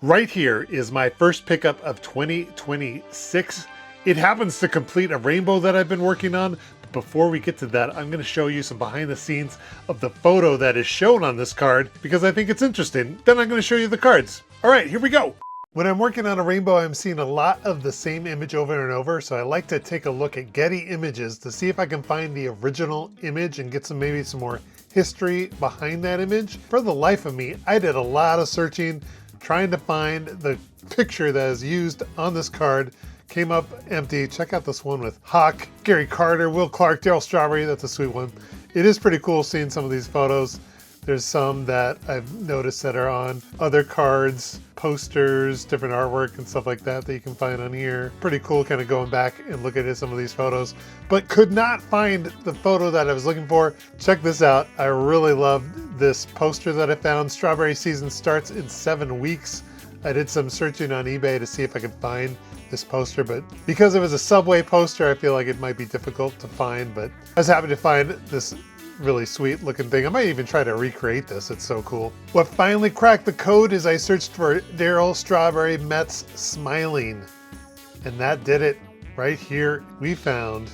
Right here is my first pickup of 2026. It happens to complete a rainbow that I've been working on. But before we get to that, I'm going to show you some behind the scenes of the photo that is shown on this card because I think it's interesting. Then I'm going to show you the cards. All right, here we go. When I'm working on a rainbow, I'm seeing a lot of the same image over and over, so I like to take a look at Getty Images to see if I can find the original image and get maybe some more history behind that image. For the life of me, I did a lot of searching trying to find the picture that is used on this card. Came up empty. Check out this one with Hawk, Gary Carter, Will Clark, Darryl Strawberry. That's a sweet one. It is pretty cool seeing some of these photos. There's some that I've noticed that are on other cards, posters, different artwork and stuff like that you can find on here. Pretty cool kind of going back and looking at some of these photos, but could not find the photo that I was looking for. Check this out. I really love this poster that I found. Strawberry season starts in 7 weeks. I did some searching on eBay to see if I could find this poster, but because it was a Subway poster, I feel like it might be difficult to find, but I was happy to find this really sweet looking thing. I might even try to recreate this. It's so cool. What finally cracked the code is I searched for Darryl Strawberry Mets smiling, and that did it. Right here we found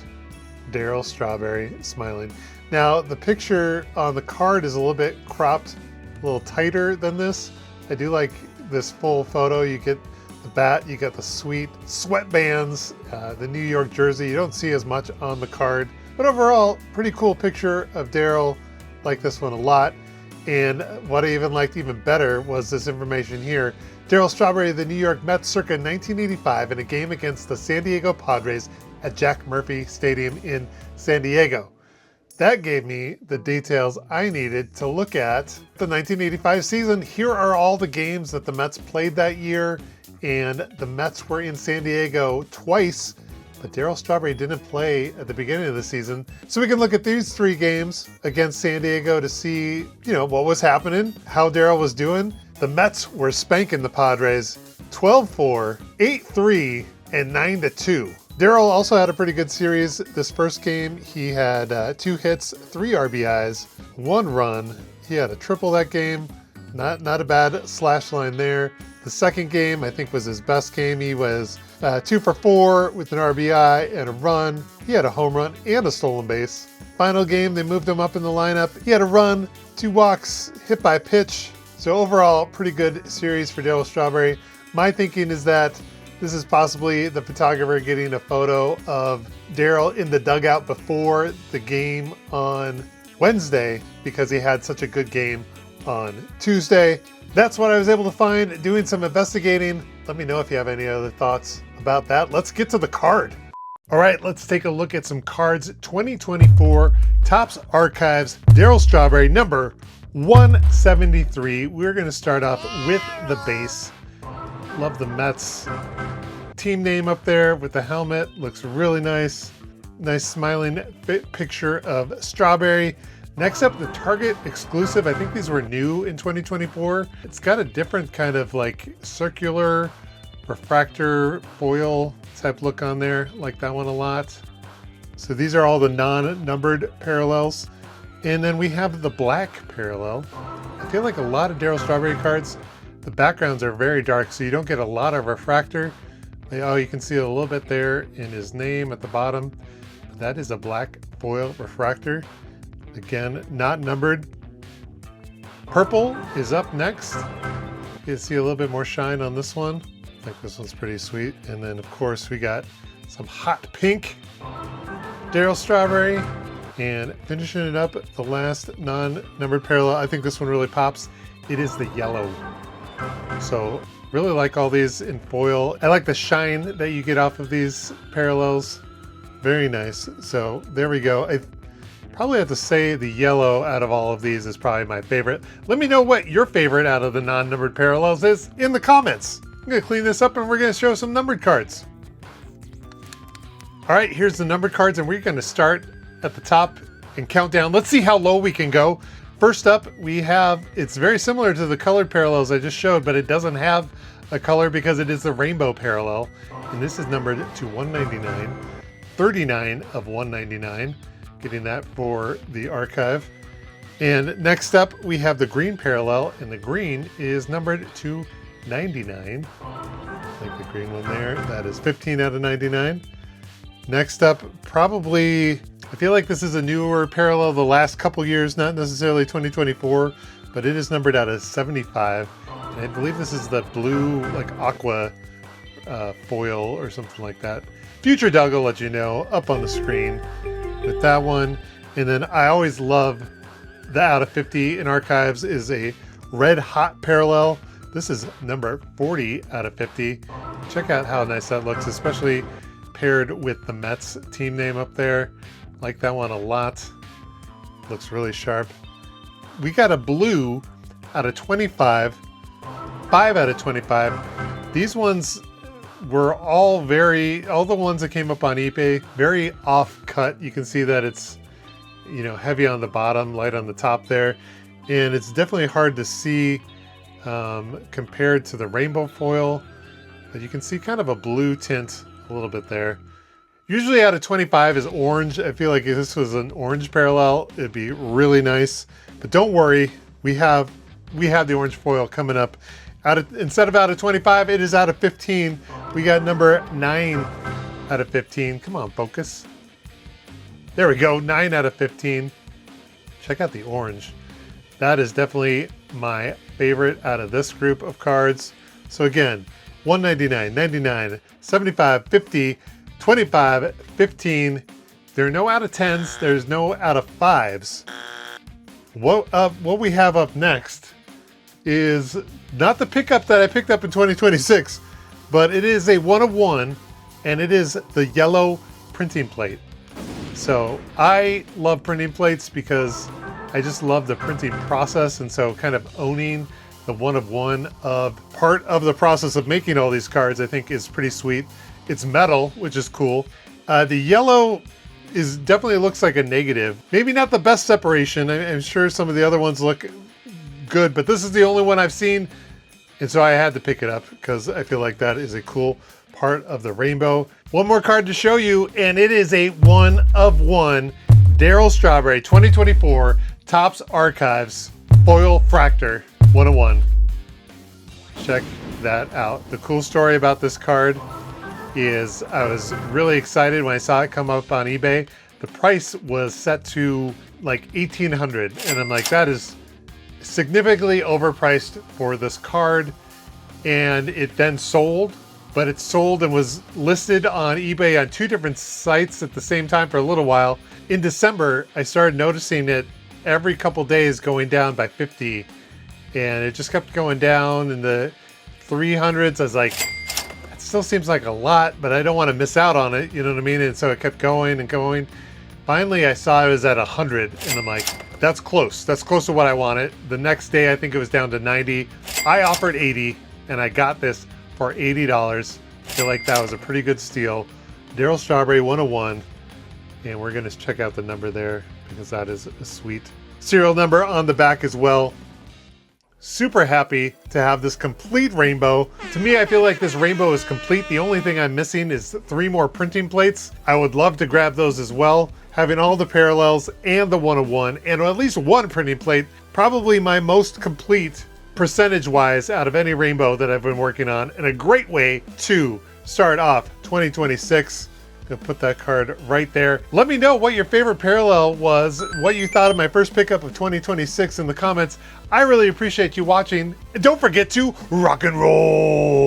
Darryl Strawberry smiling. Now the picture on the card is a little bit cropped, a little tighter than this. I do like this full photo. You get the bat, you got the sweet sweatbands, the New York jersey. You don't see as much on the card. But overall, pretty cool picture of Darryl. Like this one a lot. And what I even liked even better was this information here. Darryl Strawberry of the New York Mets circa 1985 in a game against the San Diego Padres at Jack Murphy Stadium in San Diego. That gave me the details I needed to look at the 1985 season. Here are all the games that the Mets played that year, and the Mets were in San Diego twice, but Darryl Strawberry didn't play at the beginning of the season. So we can look at these 3 games against San Diego to see, what was happening, how Darryl was doing. The Mets were spanking the Padres 12-4, 8-3, and 9-2. Darryl also had a pretty good series. This first game, he had 2 hits, 3 RBIs, 1 run. He had a triple that game. Not a bad slash line there. The second game, I think, was his best game. He was 2 for 4 with an RBI and a run. He had a home run and a stolen base. Final game, they moved him up in the lineup. He had a run, 2 walks, hit by pitch. So overall, pretty good series for Darryl Strawberry. My thinking is that this is possibly the photographer getting a photo of Darryl in the dugout before the game on Wednesday because he had such a good game on Tuesday. That's what I was able to find doing some investigating. Let me know if you have any other thoughts about that. Let's get to the card. All right, let's take a look at some cards. 2024 Topps Archives, Darryl Strawberry, number 173. We're going to start off with the base. Love the Mets team name up there with the helmet. Looks really nice. Nice smiling picture of Strawberry. Next up, the Target exclusive. I think these were new in 2024. It's got a different kind of like circular refractor foil type look on there. Like that one a lot. So these are all the non-numbered parallels. And then we have the black parallel. I feel like a lot of Darryl Strawberry cards, the backgrounds are very dark, so you don't get a lot of refractor. Oh, you can see a little bit there in his name at the bottom. That is a black foil refractor. Again, not numbered. Purple is up next. You can see a little bit more shine on this one. I think this one's pretty sweet. And then of course we got some hot pink Darryl Strawberry. And finishing it up, the last non-numbered parallel. I think this one really pops. It is the yellow. So really like all these in foil. I like the shine that you get off of these parallels. Very nice. So there we go. I probably have to say the yellow out of all of these is probably my favorite. Let me know what your favorite out of the non-numbered parallels is in the comments. I'm going to clean this up and we're going to show some numbered cards. All right, here's the numbered cards and we're going to start at the top and count down. Let's see how low we can go. First up, we have, it's very similar to the colored parallels I just showed, but it doesn't have a color because it is the rainbow parallel. And this is numbered to 199, 39 of 199, getting that for the archive. And next up, we have the green parallel, and the green is numbered to 99. Like the green one there. That is 15 out of 99. Next up, probably, I feel like this is a newer parallel the last couple years, not necessarily 2024, but it is numbered out of 75. And I believe this is the blue, like aqua foil or something like that. Future Doug will let you know up on the screen with that one. And then I always love the out of 50 in archives is a red hot parallel. This is number 40 out of 50. Check out how nice that looks, especially paired with the Mets team name up there. Like that one a lot. Looks really sharp. We got a blue out of 25, 5 out of 25. These ones were all the ones that came up on eBay, very off cut. You can see that it's, you know, heavy on the bottom, light on the top there. And it's definitely hard to see compared to the rainbow foil, but you can see kind of a blue tint a little bit there. Usually out of 25 is orange. I feel like if this was an orange parallel, it'd be really nice. But don't worry, we have the orange foil coming up. Instead of out of 25, it is out of 15. We got number 9 out of 15. Come on, focus. There we go, 9 out of 15. Check out the orange. That is definitely my favorite out of this group of cards. So again, 199, 99, 75, 50, 25, 15. There are no out of 10s. There's no out of 5s. What we have up next is not the pickup that I picked up in 2026, but it is a 1 of 1, and it is the yellow printing plate. So I love printing plates because I just love the printing process, and so kind of owning the 1 of 1 of part of the process of making all these cards, I think is pretty sweet. It's metal, which is cool. The yellow definitely looks like a negative. Maybe not the best separation. I'm sure some of the other ones look good, but this is the only one I've seen, and so I had to pick it up because I feel like that is a cool part of the rainbow. One more card to show you, and it is a 1 of 1 Darryl Strawberry 2024 Topps Archives Foilfractor 1 of 1. Check that out. The cool story about this card is I was really excited when I saw it come up on eBay. The price was set to like $1,800, and I'm like, that is significantly overpriced for this card. And it then sold, but it sold and was listed on eBay on 2 different sites at the same time for a little while. In December, I started noticing it every couple days going down by 50, and it just kept going down in the 300s. I was like, that still seems like a lot, but I don't want to miss out on it, you know what I mean? And so it kept going and going. Finally, I saw it was at 100, and I'm like, that's close. That's close to what I wanted. The next day, I think it was down to 90. I offered 80, and I got this for $80. I feel like that was a pretty good steal. Darryl Strawberry 1 of 1. And we're going to check out the number there because that is a sweet serial number on the back as well. Super happy to have this complete rainbow. To me, I feel like this rainbow is complete. The only thing I'm missing is 3 more printing plates. I would love to grab those as well. Having all the parallels and the 1 of 1 and at least 1 printing plate, probably my most complete percentage-wise out of any rainbow that I've been working on, and a great way to start off 2026. Gonna put that card right there. Let me know what your favorite parallel was, what you thought of my first pickup of 2026 in the comments. I really appreciate you watching. And don't forget to rock and roll.